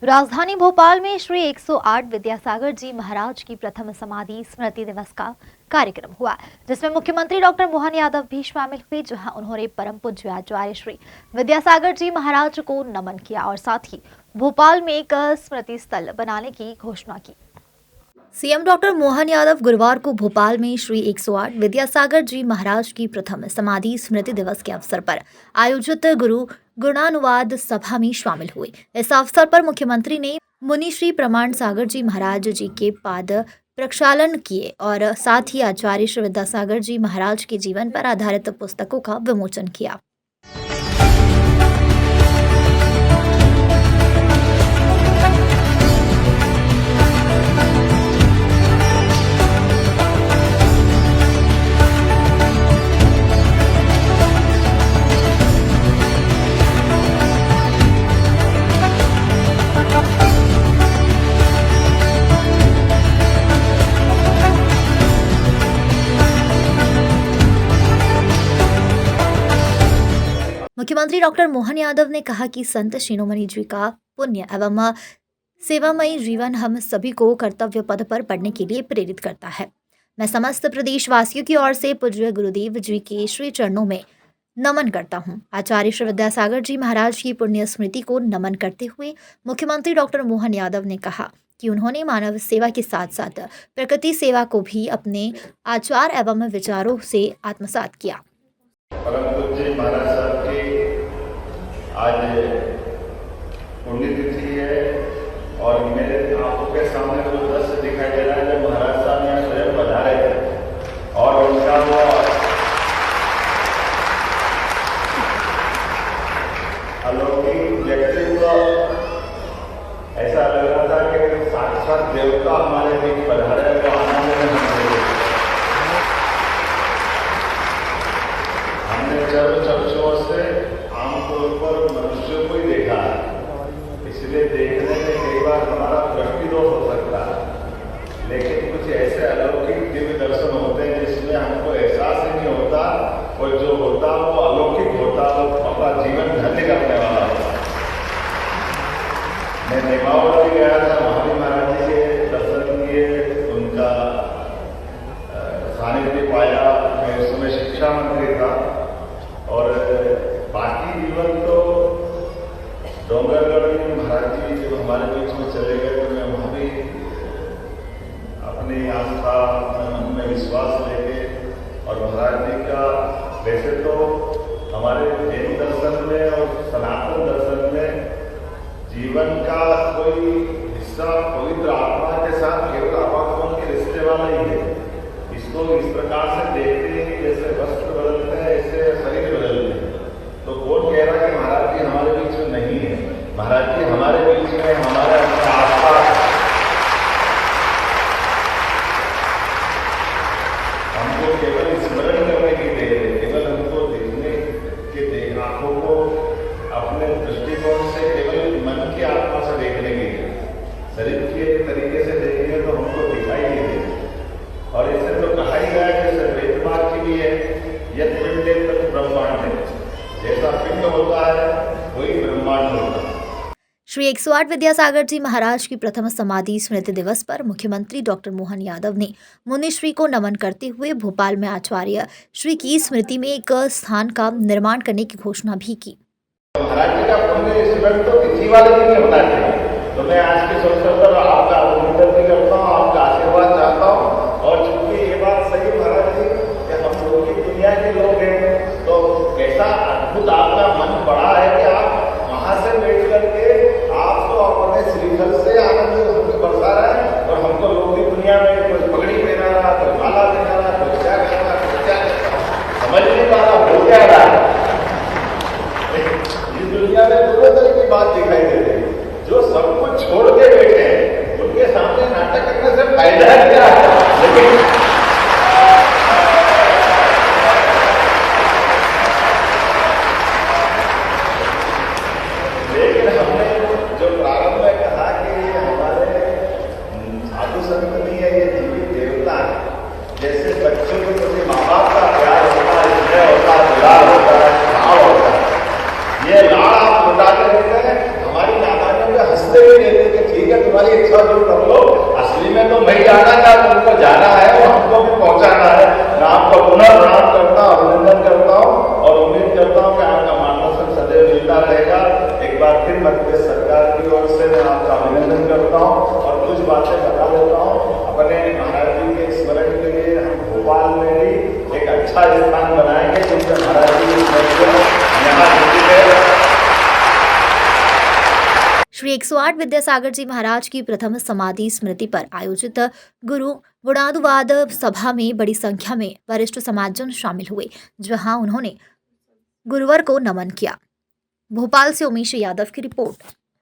राजधानी भोपाल में श्री 108 विद्यासागर जी महाराज की प्रथम समाधि स्मृति दिवस का कार्यक्रम हुआ, जिसमें मुख्यमंत्री डॉक्टर मोहन यादव भी शामिल हुए, जहां उन्होंने परम पूज्य आचार्य श्री विद्यासागर जी महाराज को नमन किया और साथ ही भोपाल में एक स्मृति स्थल बनाने की घोषणा की। सीएम डॉक्टर मोहन यादव गुरुवार को भोपाल में श्री 108 विद्यासागर जी महाराज की प्रथम समाधि स्मृति दिवस के अवसर पर आयोजित गुणानुवाद सभा में शामिल हुए। इस अवसर पर मुख्यमंत्री ने मुनि श्री प्रमाण सागर जी महाराज जी के पाद प्रक्षालन किए और साथ ही आचार्य श्री विद्यासागर जी महाराज के जीवन पर आधारित पुस्तकों का विमोचन किया। मुख्यमंत्री डॉक्टर मोहन यादव ने कहा कि संत शिरोमणि जी का पुण्य एवं सेवामयी जीवन हम सभी को कर्तव्य पद पर बढ़ने के लिए प्रेरित करता है। मैं समस्त प्रदेशवासियों की ओर से पूज्य गुरुदेव जी के श्री चरणों में नमन करता हूं। आचार्य श्री विद्यासागर जी महाराज की पुण्य स्मृति को नमन करते हुए मुख्यमंत्री डॉक्टर मोहन यादव ने कहा कि उन्होंने मानव सेवा के साथ साथ प्रकृति सेवा को भी अपने आचार एवं विचारों से आत्मसात किया। परम पूज्य महाराज साहब की आज पुण्यतिथि है और मेरे आंखों के सामने जो दृश्य दिखाई दे रहा है जब महाराज साहब यहाँ स्वयं पधारे थे और उनका वो अलौकिक व्यक्तित्व ऐसा लग रहा था कि साक्षात देवता हमारे बीच पधारे तो आनंद में हमने जब चक्षुओं से आमतौर पर मनुष्य को ही देखा है, इसलिए देखने में कई बार हमारा दृष्टि दोष हो सकता है, लेकिन कुछ ऐसे अलौकिक दिव्य दर्शन होते हैं जिसमें हमको एहसास ही नहीं होता और जो होता वो अलौकिक होता, वो अपना जीवन धन्य करने वाला होता। मैं नेमावती गया था, वहां भी महाराज जी के दर्शन किए, उनका सानिध्य पाया। मैं उस समय शिक्षा मंत्री था और बाकी जीवन तो डोंगरगढ़ में महाराज जी जब हमारे बीच में चले गए तो मैं वहाँ भी अपनी आस्था अपने मन में विश्वास लेके और महाराज जी का वैसे तो हमारे जैन दर्शन में और सनातन दर्शन में जीवन का कोई हिस्सा पवित्र आत्मा के साथ केवल आपातन के रिश्ते वाला ही है। इसको इस प्रकार से देखते हैं कि जैसे वस्त्र बदलते हैं ऐसे शरीर बदलते हैं। तो कौन कह रहा है कि महाराज जी हमारे बीच में नहीं है? महाराज जी हमारे बीच में, हमारे आसपास हमको केवल स्मरण करने की देर है, केवल हमको देखने के आंखों को अपने दृष्टिकोण से केवल मन की आत्मा से देखने की है। शरीर के तरीके से देखेंगे तो हमको दिखाई नहीं देगा। और इससे तो कहा ही गया कि वेदवाद की भी है, यद पिंडे तत् ब्रह्मांड है, जैसा पिंड होता है वही ब्रह्मांड होता है। श्री 108 विद्यासागर जी महाराज की प्रथम समाधि स्मृति दिवस पर मुख्यमंत्री डॉक्टर मोहन यादव ने मुनिश्री को नमन करते हुए भोपाल में आचार्य श्री की स्मृति में एक स्थान का निर्माण करने की घोषणा भी की। महाराज जी का पुण्य स्मरण तो किसी वाले दिन में होना चाहिए। तो मैं आज के अवसर पर आपका अभिनंदन भी करता हूँ, आपका आशीर्वाद चाहता हूँ। और चूंकि ये बात सही महाराज जी कि हम लोग की दुनिया के लोग हैं, तो कैसा अद्भुत आपका मन बड़ा है कि आप वहां से बैठ करके आप तो अपने श्रीफल से आनंद हमको बरसा रहे हैं और हमको लोग की दुनिया में कोई पगड़ी पहना रहा, कोई माला पहना रहा, कोई क्या कर रहा, कोई क्या कर रहा, समझ नहीं पा रहा हो क्या रहा है। इस दुनिया में दोनों तरह की बात दिखाई दे रही है। जो सब ही रहते कि ठीक है तुम्हारी इच्छा जो कर लो, असली में तो मैं जाना था, तुमको जाना है और हमको भी पहुंचाना है। मैं आपको पुनः प्रणाम करता हूँ, अभिनंदन करता हूँ और उम्मीद करता हूँ कि आपका मार्गदर्शन सदैव मिलता रहेगा। एक बार फिर मध्य प्रदेश सरकार की ओर से मैं आपका अभिनंदन करता हूँ और कुछ बातें बता देता हूँ। अपने महाराज जी के स्मरण के लिए हम भोपाल में भी एक अच्छा स्थान बनाएंगे, क्योंकि महाराज जी की स्मृति यहाँ होती है। श्री 108 विद्यासागर जी महाराज की प्रथम समाधि स्मृति पर आयोजित गुरु गुणानुवाद सभा में बड़ी संख्या में वरिष्ठ समाजजन शामिल हुए, जहां उन्होंने गुरुवर को नमन किया। भोपाल से उमेश यादव की रिपोर्ट।